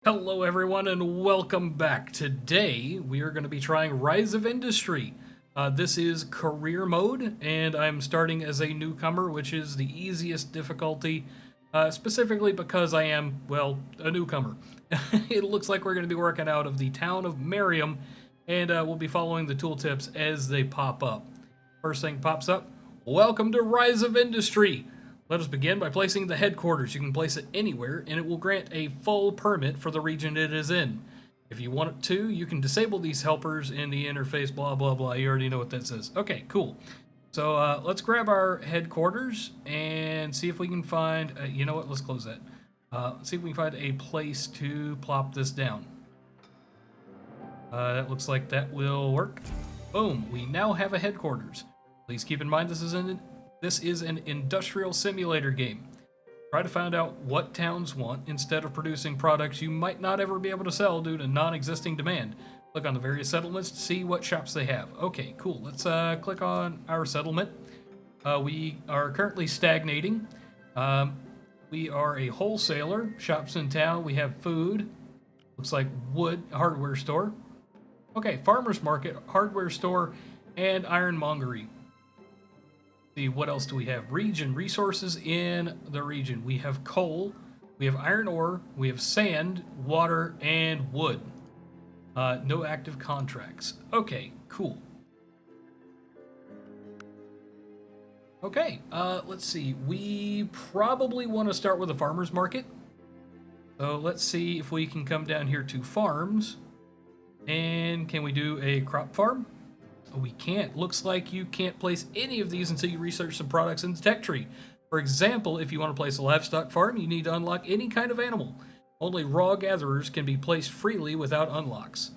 Hello everyone and welcome back. Today we are going to be trying Rise of Industry. This is career mode and I'm starting as a newcomer, which is the easiest difficulty, specifically because I am, well, a newcomer. It looks like we're going to be working out of the town of Merriam and we'll be following the tooltips as they pop up. First thing pops up, welcome to Rise of Industry. Let us begin by placing the headquarters. You can place it anywhere, and it will grant a full permit for the region it is in. If you want it to, you can disable these helpers in the interface, blah, blah, blah. You already know what that says. Okay, cool. So let's grab our headquarters and see if we can find, you know what, let's close that. Let's see if we can find a place to plop this down. That looks like that will work. Boom, we now have a headquarters. Please keep in mind this is an industrial simulator game. Try to find out what towns want instead of producing products you might not ever be able to sell due to non-existing demand. Click on the various settlements to see what shops they have. Okay, cool. Let's click on our settlement. We are currently stagnating. We are a wholesaler. Shops in town. We have food. Looks like wood, hardware store. Okay, farmer's market, hardware store, and ironmongery. See, what else do we have? Region, resources in the region. We have coal, we have iron ore, we have sand, water, and wood. No active contracts. Okay, cool. Okay, let's see. We probably want to start with a farmer's market. So let's see if we can come down here to farms. And can we do a crop farm? We can't. Looks like you can't place any of these until you research some products in the tech tree. For example, if you want to place a livestock farm, you need to unlock any kind of animal. Only raw gatherers can be placed freely without unlocks.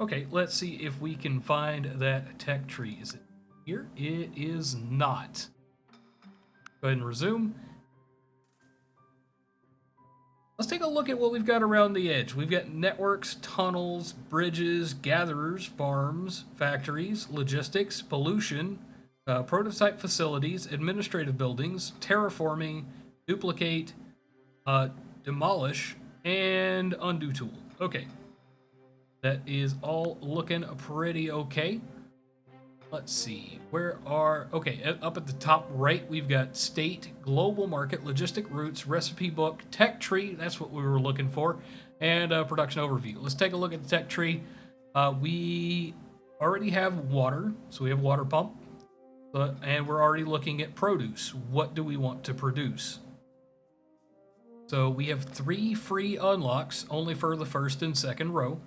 Okay, let's see if we can find that tech tree. Is it here? It is not. Go ahead and resume. Let's take a look at what we've got around the edge. We've got networks, tunnels, bridges, gatherers, farms, factories, logistics, pollution, prototype facilities, administrative buildings, terraforming, duplicate, demolish, and undo tool. Okay. That is all looking pretty okay. Let's see, okay, up at the top right, we've got state, global market, logistic routes, recipe book, tech tree, that's what we were looking for, and production overview. Let's take a look at the tech tree. We already have water, so we have water pump, and we're already looking at produce. What do we want to produce? So we have 3 free unlocks, only for the first and second row.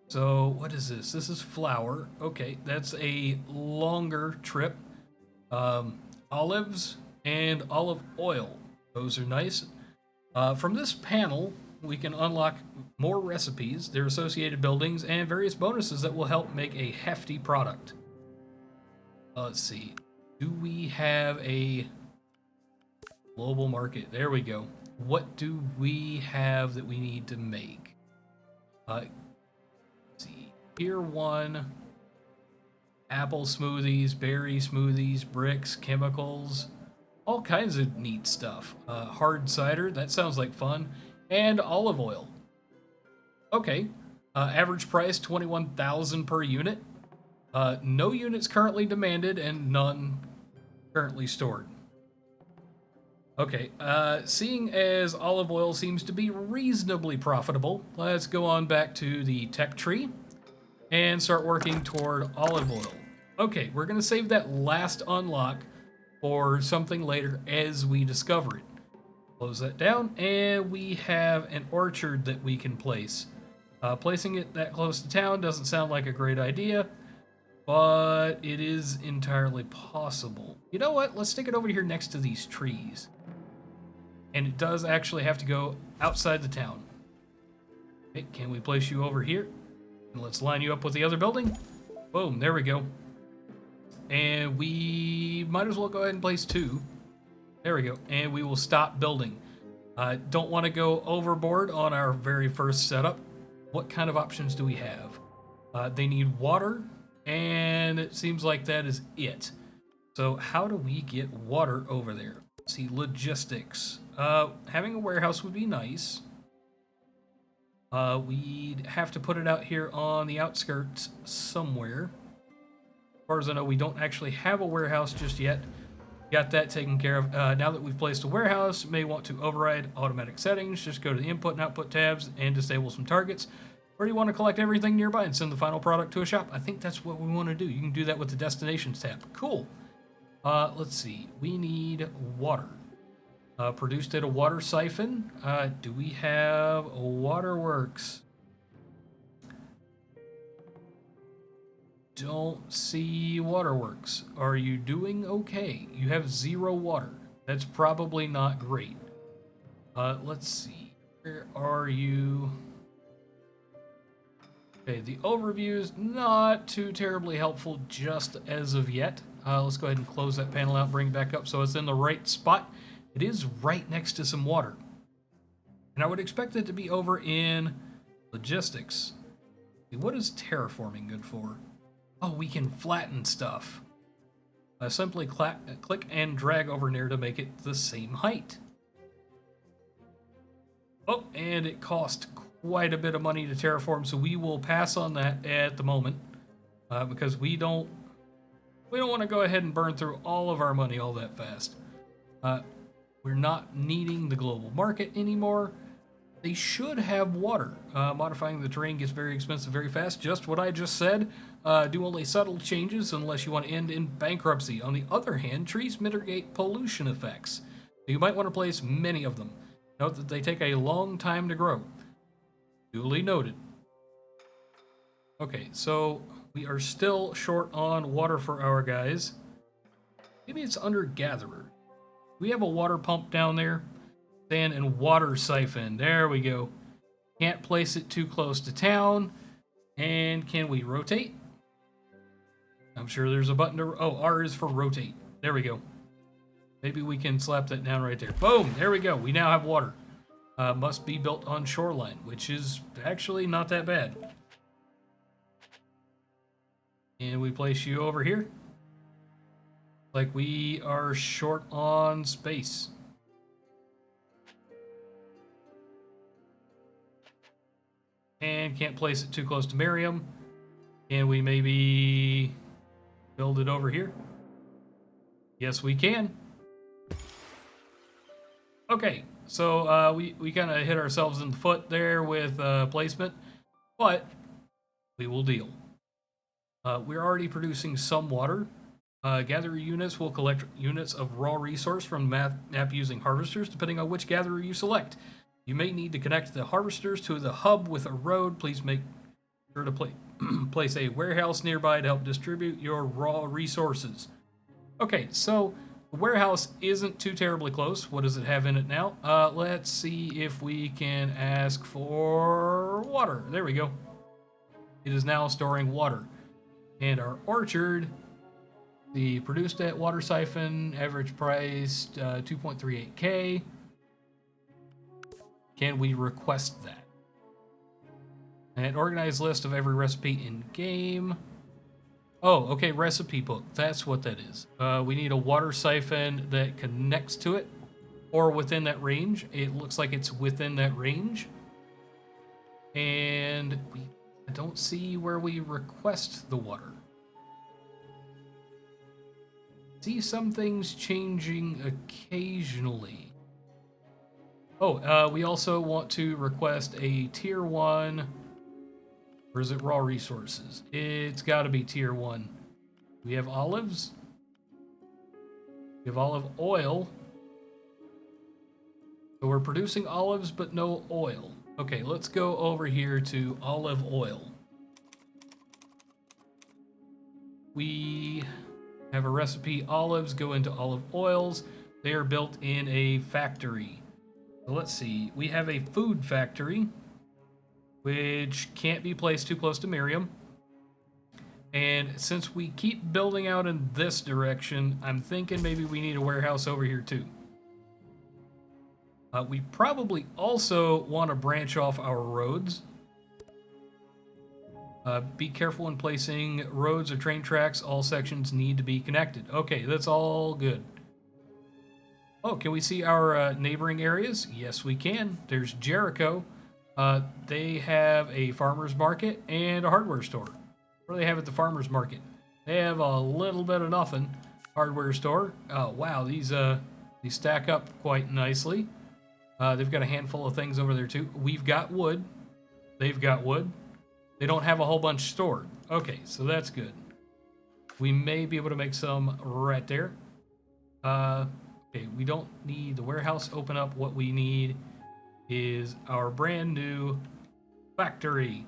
So what is this? This is flour. Okay, that's a longer trip. Olives and olive oil. Those are nice. From this panel, we can unlock more recipes, their associated buildings, and various bonuses that will help make a hefty product. Let's see. Do we have a global market? There we go. What do we have that we need to make? Tier 1, apple smoothies, berry smoothies, bricks, chemicals, all kinds of neat stuff. Hard cider, that sounds like fun, and olive oil. Okay, average price 21,000 per unit. No units currently demanded and none currently stored. Okay, seeing as olive oil seems to be reasonably profitable, let's go on back to the tech tree and start working toward olive oil. Okay, we're going to save that last unlock for something later as we discover it. Close that down, and we have an orchard that we can place. Placing it that close to town doesn't sound like a great idea, but it is entirely possible. You know what? Let's stick it over here next to these trees. And it does actually have to go outside the town. Okay, can we place you over here? Let's line you up with the other building. Boom, there we go. And we might as well go ahead and place 2. There we go. And we will stop building. Don't want to go overboard on our very first setup. What kind of options do we have? They need water, and it seems like that is it. So how do we get water over there? Let's see, logistics. Having a warehouse would be nice. We'd have to put it out here on the outskirts somewhere. As far as I know, we don't actually have a warehouse just yet. Got that taken care of. Now that we've placed a warehouse, may want to override automatic settings. Just go to the input and output tabs and disable some targets. Or do you want to collect everything nearby and send the final product to a shop? I think that's what we want to do. You can do that with the destinations tab. Cool. Let's see. We need water. Produced at a water siphon. Do we have a waterworks? Don't see waterworks. Are you doing okay? You have 0 water. That's probably not great. Let's see. Where are you? Okay, the overview is not too terribly helpful just as of yet. Let's go ahead and close that panel out, bring it back up so it's in the right spot. It is right next to some water. And I would expect it to be over in logistics. What is terraforming good for? Oh, we can flatten stuff. Simply click and drag over near to make it the same height. Oh, and it cost quite a bit of money to terraform, so we will pass on that at the moment because we don't want to go ahead and burn through all of our money all that fast. We're not needing the global market anymore. They should have water. Modifying the terrain gets very expensive very fast. Just what I just said. Do only subtle changes unless you want to end in bankruptcy. On the other hand, trees mitigate pollution effects. You might want to place many of them. Note that they take a long time to grow. Duly noted. Okay, so we are still short on water for our guys. Maybe it's under gatherer. We have a water pump down there. Sand and water siphon. There we go. Can't place it too close to town. And can we rotate? I'm sure there's a button to... Oh, R is for rotate. There we go. Maybe we can slap that down right there. Boom! There we go. We now have water. Must be built on shoreline, which is actually not that bad. And we place you over here. Like we are short on space. And can't place it too close to Miriam. Can we maybe build it over here? Yes, we can. Okay, so we kind of hit ourselves in the foot there with placement, but we will deal. We're already producing some water. Gatherer units will collect units of raw resource from the map using harvesters, depending on which gatherer you select. You may need to connect the harvesters to the hub with a road. Please make sure to place a warehouse nearby to help distribute your raw resources. Okay, so the warehouse isn't too terribly close. What does it have in it now? Let's see if we can ask for water. There we go. It is now storing water. And our orchard, the produced at water siphon, average price 2.38k. Can we request that? An organized list of every recipe in game. Oh, okay, recipe book. That's what that is. We need a water siphon that connects to it or within that range. It looks like it's within that range. And I don't see where we request the water. See some things changing occasionally. Oh, we also want to request a tier 1, or is it raw resources? It's got to be tier 1. We have olives. We have olive oil. So we're producing olives, but no oil. Okay, let's go over here to olive oil. We have a recipe. Olives go into olive oils. They are built in a factory. So let's see. We have a food factory, which can't be placed too close to Miriam. And since we keep building out in this direction, I'm thinking maybe we need a warehouse over here too. We probably also want to branch off our roads. Be careful when placing roads or train tracks. All sections need to be connected. Okay, that's all good. Oh, can we see our neighboring areas? Yes, we can. There's Jericho. They have a farmer's market and a hardware store. What do they have at the farmer's market? They have a little bit of nothing. Hardware store. Oh wow, these stack up quite nicely. They've got a handful of things over there too. We've got wood. They've got wood. They don't have a whole bunch stored. Okay, so that's good. We may be able to make some right there. Okay, we don't need the warehouse open up. What we need is our brand new factory.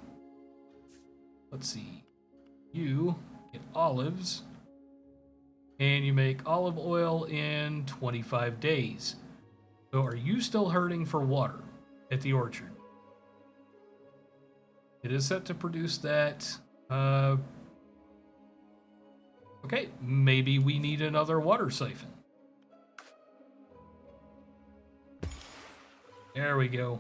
Let's see. You get olives, and you make olive oil in 25 days. So are you still hurting for water at the orchard? It is set to produce that. Okay, maybe we need another water siphon. There we go.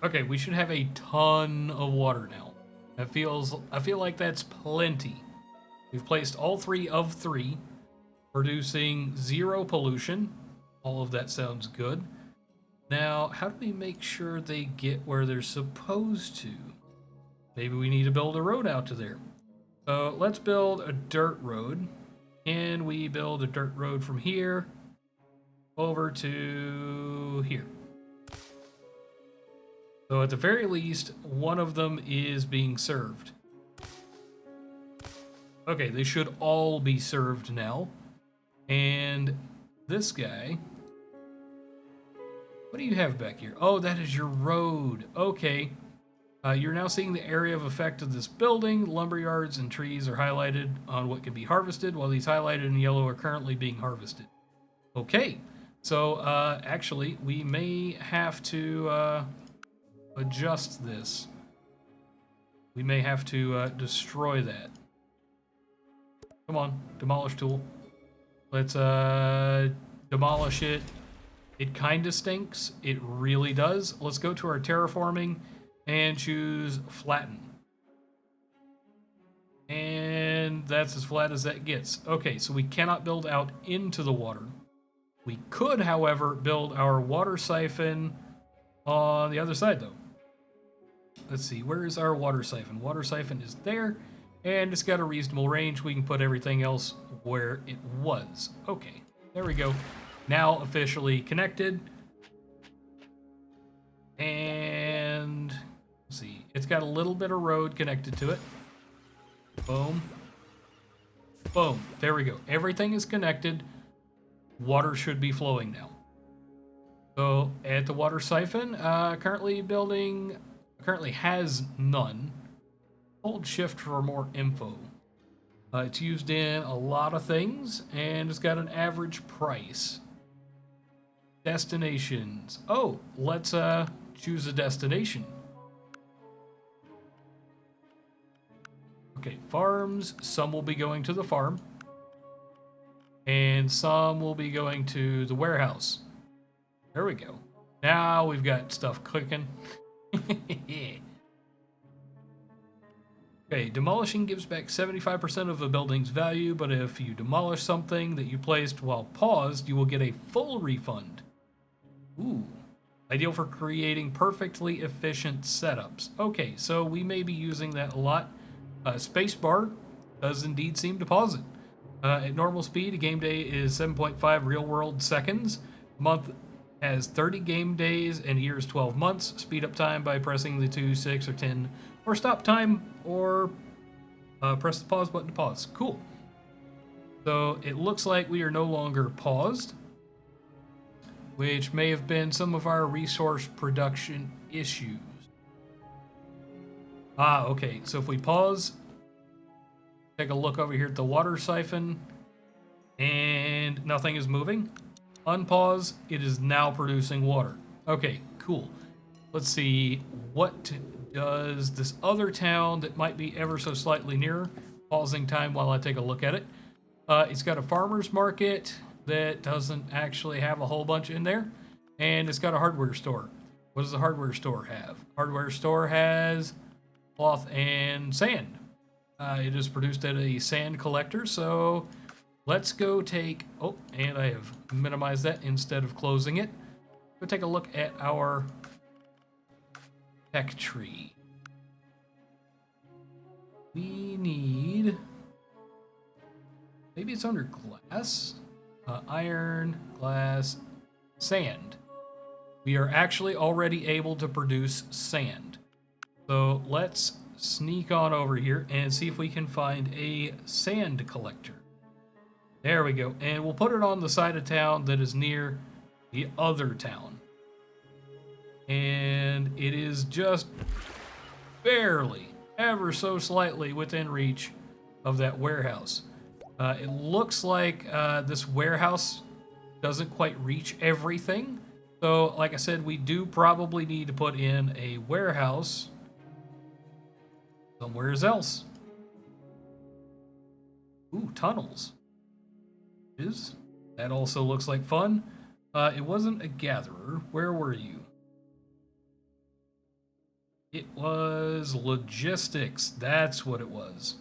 Okay, we should have a ton of water now. I feel like that's plenty. We've placed all 3 of 3, producing 0 pollution. All of that sounds good. Now, how do we make sure they get where they're supposed to? Maybe we need to build a road out to there. So let's build a dirt road. And we build a dirt road from here over to here. So at the very least, one of them is being served. Okay, they should all be served now. And this guy... What do you have back here? Oh, that is your road. Okay. You're now seeing the area of effect of this building. Lumberyards and trees are highlighted on what can be harvested, while these highlighted in yellow are currently being harvested. Okay. So, actually, we may have to adjust this. We may have to destroy that. Come on, demolish tool. Let's demolish it. It kind of stinks. It really does. Let's go to our terraforming and choose flatten. And that's as flat as that gets. Okay, so we cannot build out into the water. We could, however, build our water siphon on the other side, though. Let's see, where is our water siphon? Water siphon is there, and it's got a reasonable range. We can put everything else where it was. Okay, there we go. Now officially connected. And let's see, it's got a little bit of road connected to it. Boom. Boom. There we go. Everything is connected. Water should be flowing now. So at the water siphon, currently has none. Hold shift for more info. It's used in a lot of things, and it's got an average price. Destinations. Oh, let's choose a destination. Okay, farms. Some will be going to the farm, and some will be going to the warehouse. There we go. Now we've got stuff clicking. Okay, demolishing gives back 75% of a building's value, but if you demolish something that you placed while paused, you will get a full refund. Ooh, ideal for creating perfectly efficient setups. Okay, so we may be using that a lot. Spacebar does indeed seem to pause it. At normal speed, a game day is 7.5 real-world seconds. Month has 30 game days and years 12 months. Speed up time by pressing the 2, 6, or 10, or stop time, or press the pause button to pause. Cool. So it looks like we are no longer paused, which may have been some of our resource production issues. Ah, okay. So if we pause, take a look over here at the water siphon, and nothing is moving. Unpause, it is now producing water. Okay, cool. Let's see, what does this other town that might be ever so slightly nearer? Pausing time while I take a look at it. It's got a farmer's market that doesn't actually have a whole bunch in there, and it's got a hardware store. What does the hardware store have? Hardware store has cloth and sand. It is produced at a sand collector, so let's go take... Oh, and I have minimized that instead of closing it. Go take a look at our tech tree. We need... Maybe it's under glass? Iron, glass, sand. We are actually already able to produce sand. So let's sneak on over here and see if we can find a sand collector. There we go. And we'll put it on the side of town that is near the other town. And it is just barely, ever so slightly within reach of that warehouse. It looks like this warehouse doesn't quite reach everything. So, like I said, we do probably need to put in a warehouse somewhere else. Ooh, tunnels. That also looks like fun. It wasn't a gatherer. Where were you? It was logistics. That's what it was.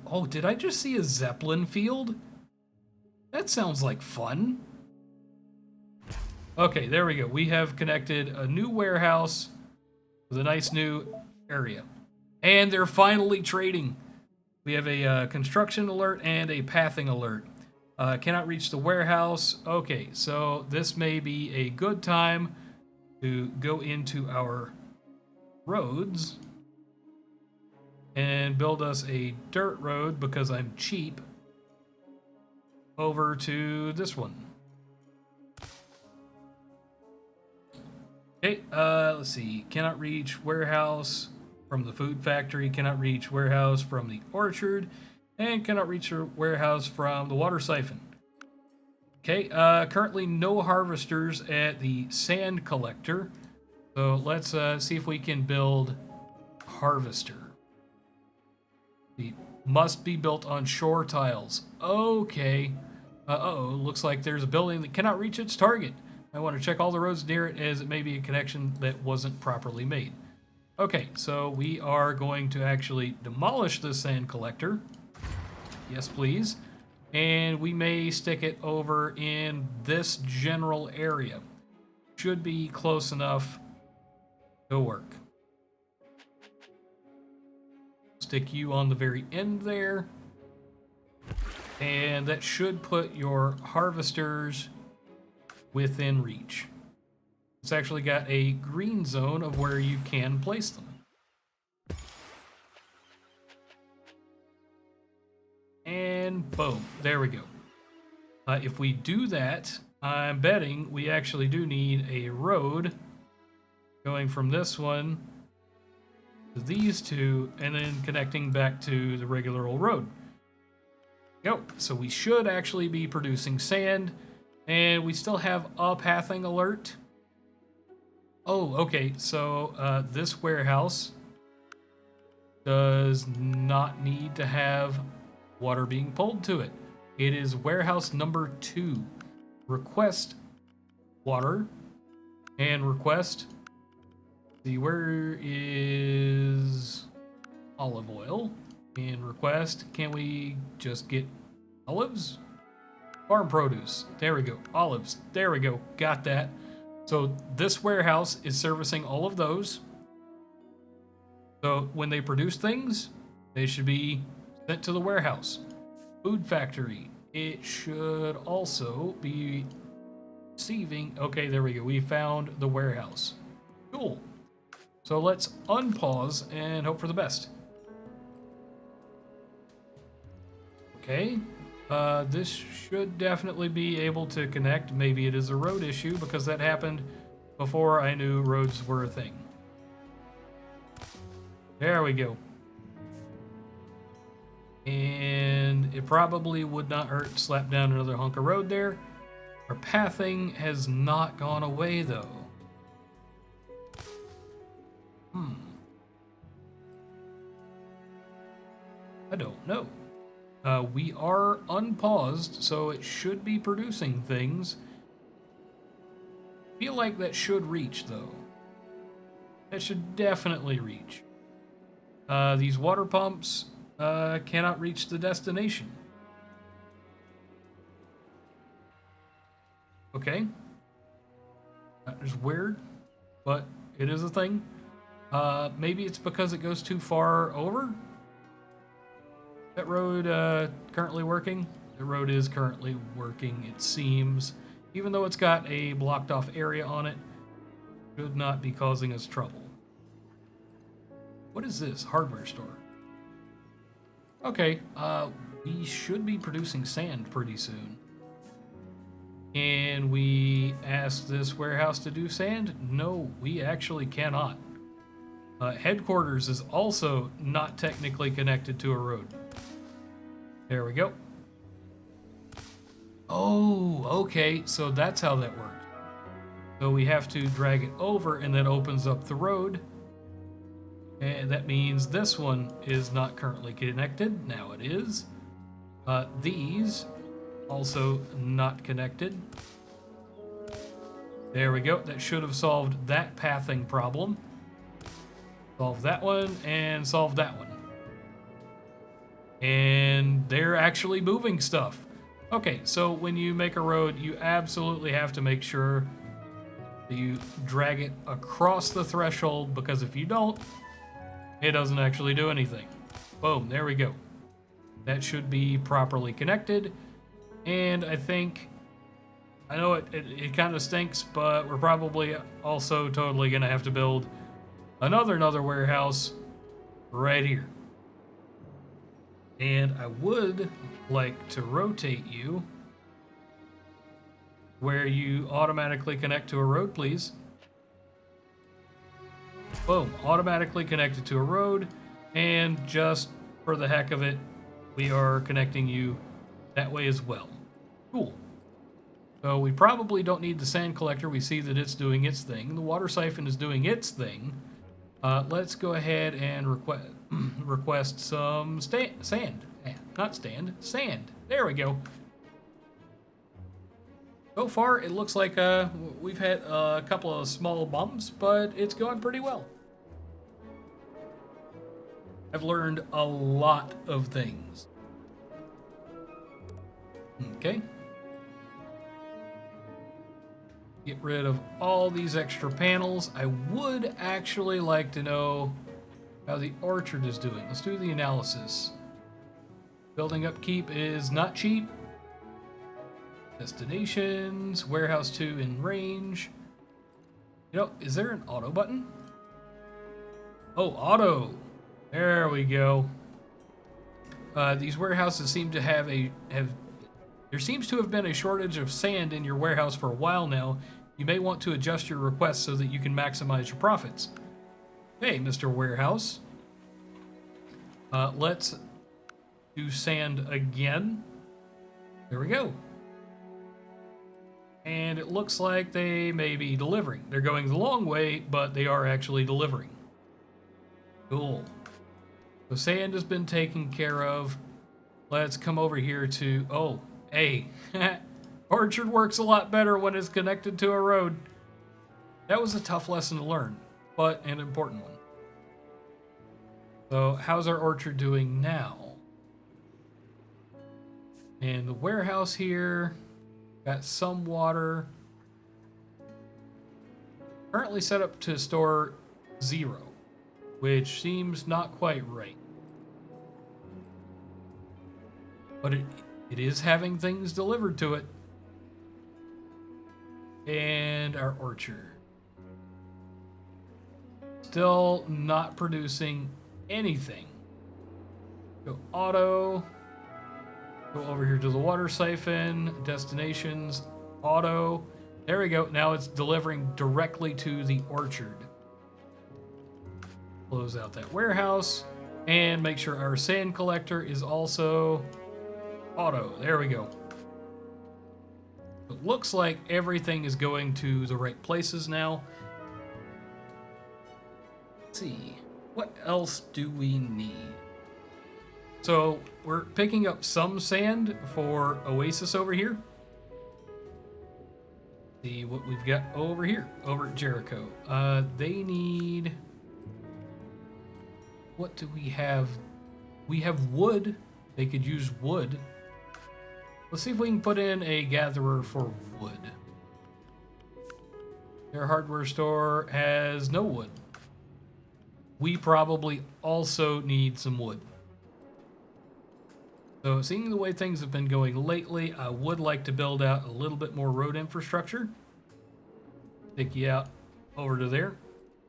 Oh, did I just see a Zeppelin field? That sounds like fun. Okay, there we go. We have connected a new warehouse with a nice new area. And they're finally trading. We have a construction alert and a pathing alert. Cannot reach the warehouse. Okay, so this may be a good time to go into our roads and build us a dirt road because I'm cheap over to this one. Okay, let's see. Cannot reach warehouse from the food factory, cannot reach warehouse from the orchard, and cannot reach a warehouse from the water siphon. Okay, currently no harvesters at the sand collector. So let's see if we can build harvester. It must be built on shore tiles. Okay. Uh-oh, looks like there's a building that cannot reach its target. I want to check all the roads near it as it may be a connection that wasn't properly made. Okay, so we are going to actually demolish the sand collector. Yes, please. And we may stick it over in this general area. Should be close enough to work. Stick you on the very end there. And that should put your harvesters within reach. It's actually got a green zone of where you can place them. And boom, there we go. If we do that, I'm betting we actually do need a road going from this one to these two and then connecting back to the regular old road. Go. So we should actually be producing sand, and we still have a pathing alert. Oh, okay, so this warehouse does not need to have water being pulled to it. It is warehouse number 2. Request water and request. See, where is olive oil? And request, can we just get olives? Farm produce. There we go. Olives. There we go. Got that. So this warehouse is servicing all of those. So when they produce things, they should be sent to the warehouse. Food factory. It should also be receiving. Okay, there we go. We found the warehouse. Cool. So let's unpause and hope for the best. Okay. This should definitely be able to connect. Maybe it is a road issue because that happened before I knew roads were a thing. There we go. And it probably would not hurt to slap down another hunk of road there. Our pathing has not gone away though. I don't know. We are unpaused, so it should be producing things. Feel like that should reach, though. That should definitely reach. These water pumps cannot reach the destination. Okay. That is weird, but it is a thing. Maybe it's because it goes too far over. That road currently working? The road is currently working, it seems. Even though it's got a blocked off area on it, should not be causing us trouble. What is this? Hardware store. Okay, we should be producing sand pretty soon. Can we ask this warehouse to do sand? No, we actually cannot. Headquarters is also not technically connected to a road. There we go. Oh, okay, so that's how that works. So we have to drag it over and that opens up the road. And that means this one is not currently connected. Now it is. These also not connected. There we go. That should have solved that pathing problem. Solve that one and solve that one. And they're actually moving stuff. Okay, so when you make a road, you absolutely have to make sure that you drag it across the threshold, because if you don't, it doesn't actually do anything. Boom, there we go. That should be properly connected. And I think, I know it kind of stinks, but we're probably also totally going to have to build another warehouse right here. And I would like to rotate you where you automatically connect to a road, please. Boom, automatically connected to a road. And just for the heck of it, we are connecting you that way as well. Cool. So we probably don't need the sand collector. We see that it's doing its thing. The water siphon is doing its thing. Let's go ahead and request some sand. Not stand, sand. There we go. So far, it looks like we've had a couple of small bumps, but it's going pretty well. I've learned a lot of things. Okay. Get rid of all these extra panels. I would actually like to know how the orchard is doing. Let's do the analysis. Building upkeep is not cheap. Destinations, warehouse 2 in range. You know, is there an auto button? Oh, auto. There we go. These warehouses seem to have there seems to have been a shortage of sand in your warehouse for a while now. You may want to adjust your request so that you can maximize your profits. Hey, Mr. Warehouse. Let's do sand again. There we go. And it looks like they may be delivering. They're going the long way, but they are actually delivering. Cool. So sand has been taken care of. Let's come over here to... Oh, hey. Orchard works a lot better when it's connected to a road. That was a tough lesson to learn, but an important one. So how's our orchard doing now? And the warehouse here got some water. Currently set up to store 0, which seems not quite right. But it is having things delivered to it. And our orchard. Still not producing anything. Go auto. Go over here to the water siphon. Destinations. Auto. There we go. Now it's delivering directly to the orchard. Close out that warehouse. And make sure our sand collector is also auto. There we go. It looks like everything is going to the right places now. Let's see. What else do we need? So we're picking up some sand for Oasis over here. See what we've got over here, over at Jericho. They need... What do we have? We have wood. They could use wood. Let's see if we can put in a gatherer for wood. Their hardware store has no wood. We probably also need some wood. So seeing the way things have been going lately, I would like to build out a little bit more road infrastructure. Take you out over to there.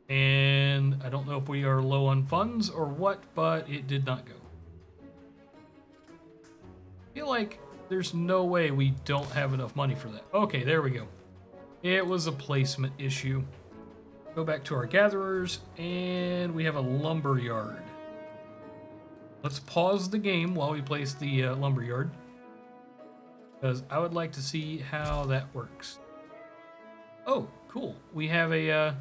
And I don't know if we are low on funds or what, but it did not go. I feel like there's no way we don't have enough money for that. Okay, there we go. It was a placement issue. Go back to our gatherers, and we have a lumber yard. Let's pause the game while we place the lumber yard, because I would like to see how that works. Oh, cool. We have a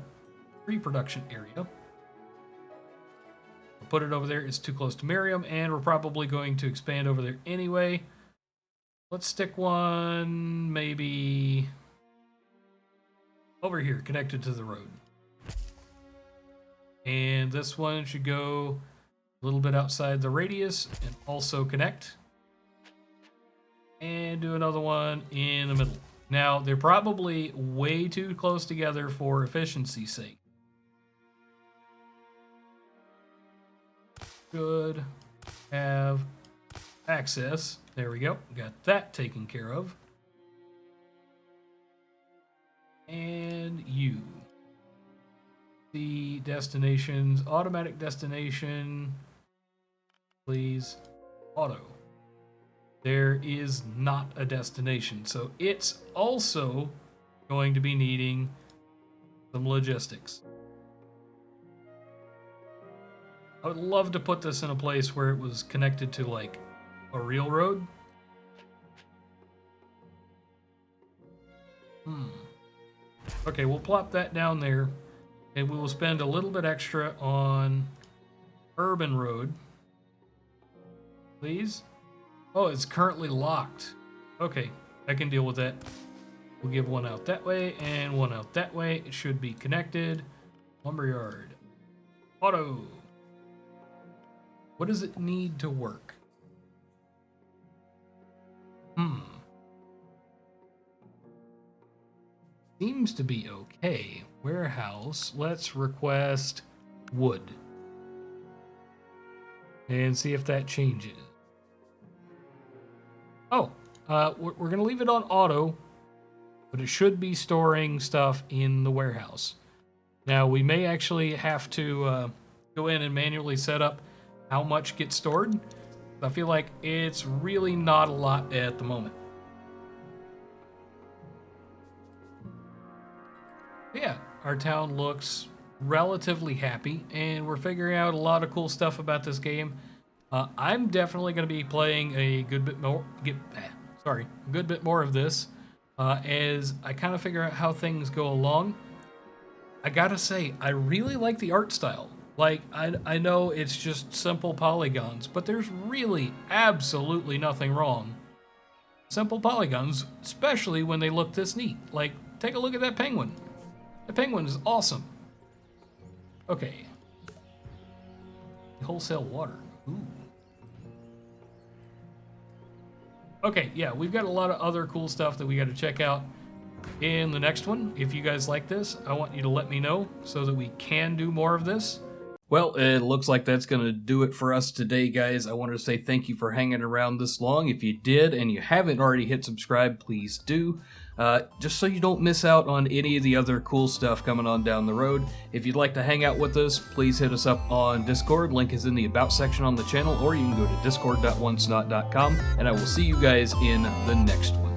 pre-production area. I'll put it over there. It's too close to Miriam, and we're probably going to expand over there anyway. Let's stick one maybe over here, connected to the road. And this one should go a little bit outside the radius and also connect. And do another one in the middle. Now, they're probably way too close together for efficiency's sake. Should have access. There we go. Got that taken care of. And you. The destinations, automatic destination, please, auto. There is not a destination, so it's also going to be needing some logistics. I would love to put this in a place where it was connected to like a real road. Okay, we'll plop that down there, and we will spend a little bit extra on urban road. Please. Oh, it's currently locked. Okay, I can deal with that. We'll give one out that way and one out that way. It should be connected. Lumberyard. Auto. What does it need to work? Seems to be okay. Warehouse. Let's request wood. And see if that changes. Oh, we're going to leave it on auto, but it should be storing stuff in the warehouse. Now, we may actually have to go in and manually set up how much gets stored. I feel like it's really not a lot at the moment. Yeah, our town looks relatively happy, and we're figuring out a lot of cool stuff about this game. I'm definitely going to be playing a good bit more. A good bit more of this as I kind of figure out how things go along. I gotta say, I really like the art style. Like, I know it's just simple polygons, but there's really absolutely nothing wrong. Simple polygons, especially when they look this neat. Like, take a look at that penguin. The penguin is awesome. Okay. Wholesale water. Ooh. Okay, yeah, we've got a lot of other cool stuff that we got to check out in the next one. If you guys like this, I want you to let me know so that we can do more of this. Well, it looks like that's going to do it for us today, guys. I wanted to say thank you for hanging around this long. If you did and you haven't already hit subscribe, please do. Just so you don't miss out on any of the other cool stuff coming on down the road. If you'd like to hang out with us, please hit us up on Discord. Link is in the About section on the channel, or you can go to discord.wonsnot.com, and I will see you guys in the next one.